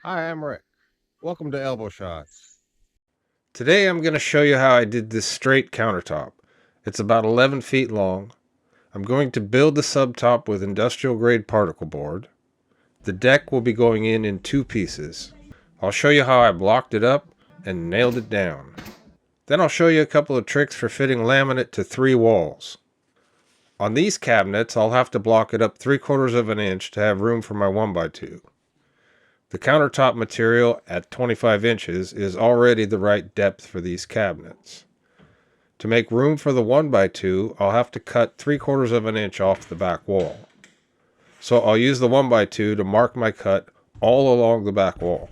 Hi, I'm Rick. Welcome to Elbow Shots. Today I'm going to show you how I did this straight countertop. It's about 11 feet long. I'm going to build the subtop with industrial grade particle board. The deck will be going in two pieces. I'll show you how I blocked it up and nailed it down. Then I'll show you a couple of tricks for fitting laminate to 3 walls. On these cabinets I'll have to block it up 3/4 of an inch to have room for my 1x2. The countertop material at 25 inches is already the right depth for these cabinets. To make room for the 1x2, I'll have to cut 3/4 of an inch off the back wall. So I'll use the 1x2 to mark my cut all along the back wall.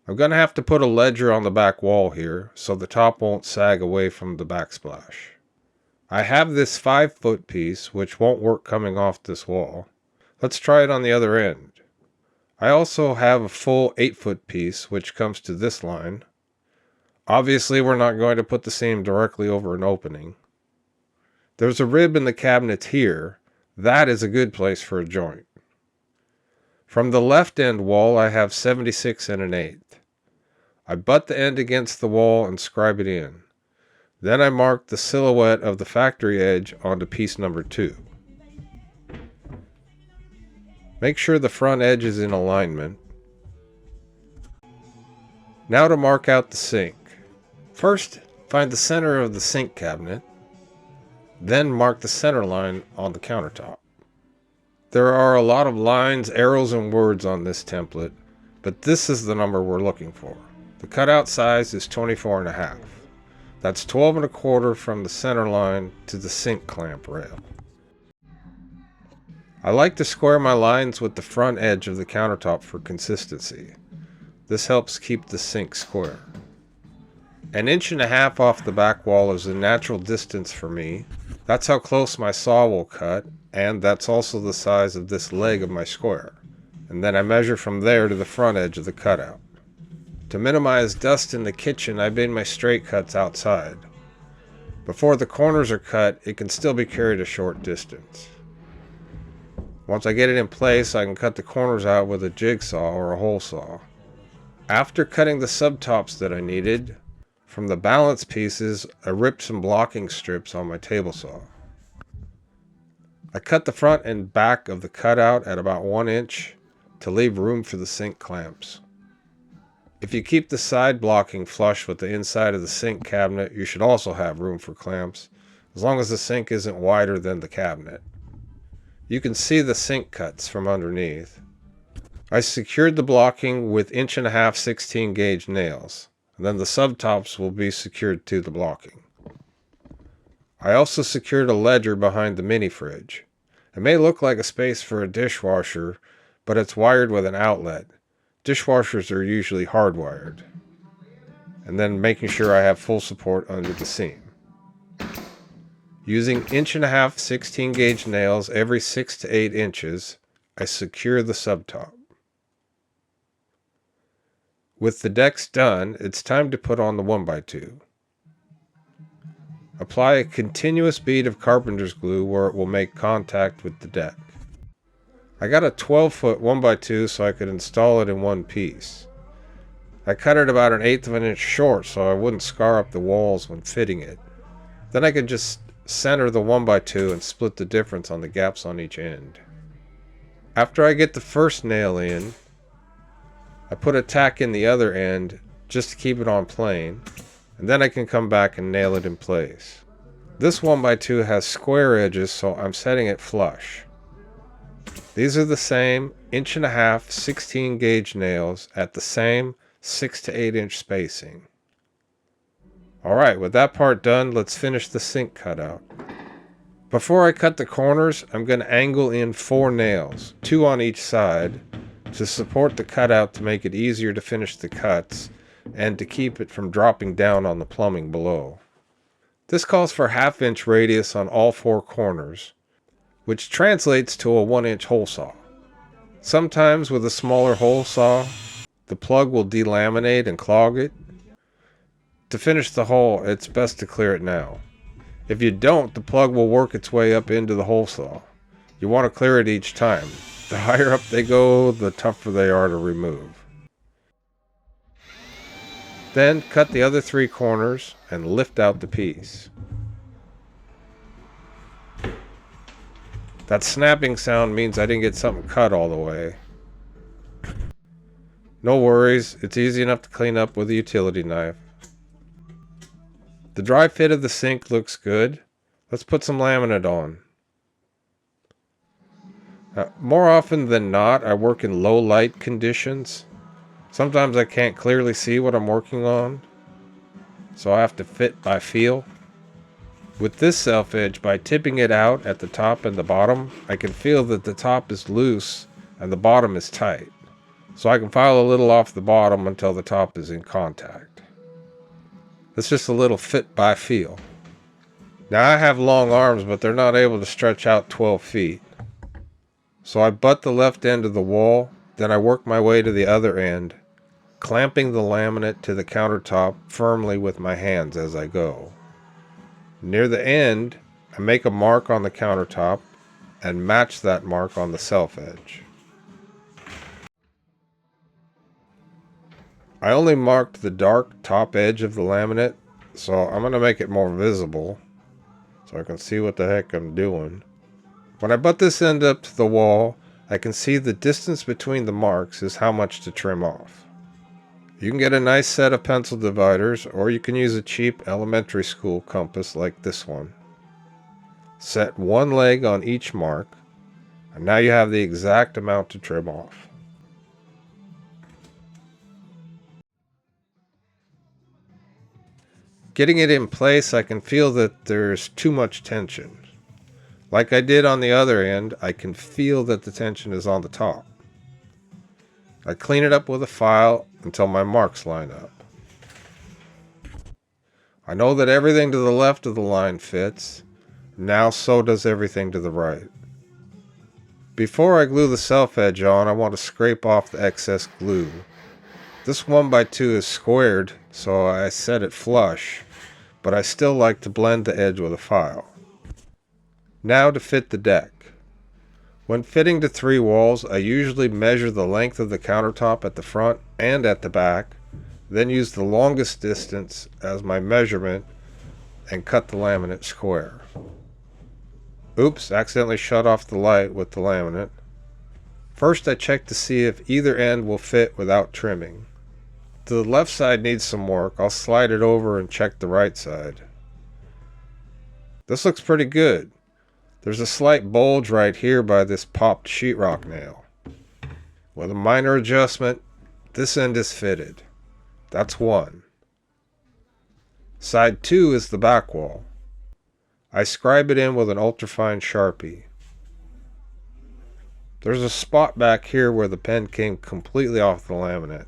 I'm going to have to put a ledger on the back wall here so the top won't sag away from the backsplash. I have this 5-foot piece which won't work coming off this wall. Let's try it on the other end. I also have a full 8-foot piece which comes to this line. Obviously we're not going to put the seam directly over an opening. There's a rib in the cabinet here. That is a good place for a joint. From the left end wall I have 76 1/8. I butt the end against the wall and scribe it in. Then I mark the silhouette of the factory edge onto piece number 2. Make sure the front edge is in alignment. Now to mark out the sink. First, find the center of the sink cabinet, then mark the center line on the countertop. There are a lot of lines, arrows, and words on this template, but this is the number we're looking for. The cutout size is 24.5. That's 12.25 from the center line to the sink clamp rail. I like to square my lines with the front edge of the countertop for consistency. This helps keep the sink square. 1.5 inches off the back wall is a natural distance for me. That's how close my saw will cut, and that's also the size of this leg of my square. And then I measure from there to the front edge of the cutout. To minimize dust in the kitchen, I bin my straight cuts outside. Before the corners are cut, it can still be carried a short distance. Once I get it in place, I can cut the corners out with a jigsaw or a hole saw. After cutting the subtops that I needed, from the balance pieces, I ripped some blocking strips on my table saw. I cut the front and back of the cutout at about 1 inch to leave room for the sink clamps. If you keep the side blocking flush with the inside of the sink cabinet, you should also have room for clamps, as long as the sink isn't wider than the cabinet. You can see the sink cuts from underneath. I secured the blocking with 1.5 inch 16 gauge nails, and then the subtops will be secured to the blocking. I also secured a ledger behind the mini fridge. It may look like a space for a dishwasher, but it's wired with an outlet. Dishwashers are usually hardwired. And then making sure I have full support under the seam. Using 1.5 inch 16 gauge nails every 6 to 8 inches, I secure the subtop. With the decks done, it's time to put on the 1x2. Apply a continuous bead of carpenter's glue where it will make contact with the deck. I got a 12-foot 1x2 so I could install it in one piece. I cut it about 1/8 of an inch short so I wouldn't scar up the walls when fitting it. Then I could just center the 1x2 and split the difference on the gaps on each end. After I get the first nail in, I put a tack in the other end just to keep it on plane, and then I can come back and nail it in place. This 1x2 has square edges, so I'm setting it flush. These are the same 1.5 inch 16 gauge nails at the same 6 to 8 inch spacing. Alright, with that part done, let's finish the sink cutout. Before I cut the corners, I'm going to angle in 4 nails, 2 on each side, to support the cutout to make it easier to finish the cuts and to keep it from dropping down on the plumbing below. This calls for 1/2 inch radius on all 4 corners, which translates to a 1 inch hole saw. Sometimes with a smaller hole saw, the plug will delaminate and clog it. To finish the hole, it's best to clear it now. If you don't, the plug will work its way up into the hole saw. You want to clear it each time. The higher up they go, the tougher they are to remove. Then cut the other 3 corners and lift out the piece. That snapping sound means I didn't get something cut all the way. No worries, it's easy enough to clean up with a utility knife. The dry fit of the sink looks good. Let's put some laminate on. More often than not, I work in low light conditions. Sometimes I can't clearly see what I'm working on, so I have to fit by feel. With this self edge, by tipping it out at the top and the bottom, I can feel that the top is loose and the bottom is tight. So I can file a little off the bottom until the top is in contact. It's just a little fit by feel. Now I have long arms, but they're not able to stretch out 12 feet. So I butt the left end of the wall, then I work my way to the other end, clamping the laminate to the countertop firmly with my hands as I go. Near the end, I make a mark on the countertop and match that mark on the self edge. I only marked the dark top edge of the laminate, so I'm going to make it more visible so I can see what the heck I'm doing. When I butt this end up to the wall, I can see the distance between the marks is how much to trim off. You can get a nice set of pencil dividers, or you can use a cheap elementary school compass like this one. Set one leg on each mark, and now you have the exact amount to trim off. Getting it in place, I can feel that there's too much tension. Like I did on the other end, I can feel that the tension is on the top. I clean it up with a file until my marks line up. I know that everything to the left of the line fits. Now so does everything to the right. Before I glue the self edge on, I want to scrape off the excess glue. This 1x2 is squared, so I set it flush, but I still like to blend the edge with a file. Now to fit the deck. When fitting to 3 walls, I usually measure the length of the countertop at the front and at the back, then use the longest distance as my measurement and cut the laminate square. Oops, accidentally shut off the light with the laminate. First I check to see if either end will fit without trimming. The left side needs some work. I'll slide it over and check the right side. This looks pretty good. There's a slight bulge right here by this popped sheetrock nail. With a minor adjustment, this end is fitted. That's one. Side 2 is the back wall. I scribe it in with an ultrafine Sharpie. There's a spot back here where the pen came completely off the laminate.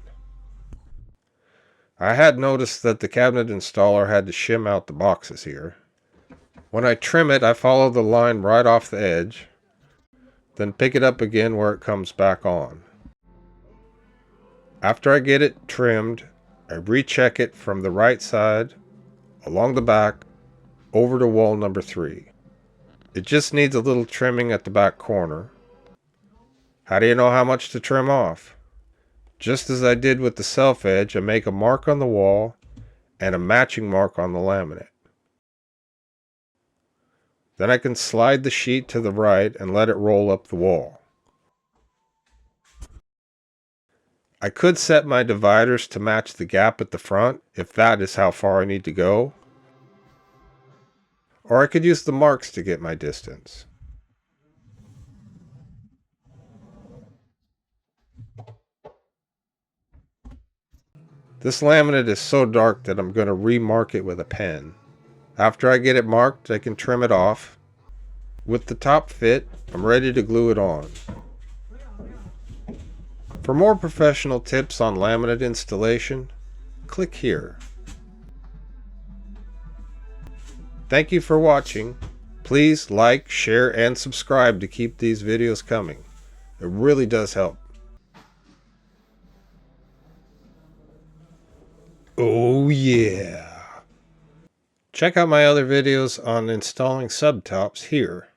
I had noticed that the cabinet installer had to shim out the boxes here. When I trim it, I follow the line right off the edge, then pick it up again where it comes back on. After I get it trimmed, I recheck it from the right side, along the back, over to wall number 3. It just needs a little trimming at the back corner. How do you know how much to trim off? Just as I did with the self edge, I make a mark on the wall and a matching mark on the laminate. Then I can slide the sheet to the right and let it roll up the wall. I could set my dividers to match the gap at the front, if that is how far I need to go. Or I could use the marks to get my distance. This laminate is so dark that I'm going to remark it with a pen. After I get it marked, I can trim it off. With the top fit, I'm ready to glue it on. For more professional tips on laminate installation, click here. Thank you for watching. Please like, share, and subscribe to keep these videos coming. It really does help. Oh yeah! Check out my other videos on installing subtops here.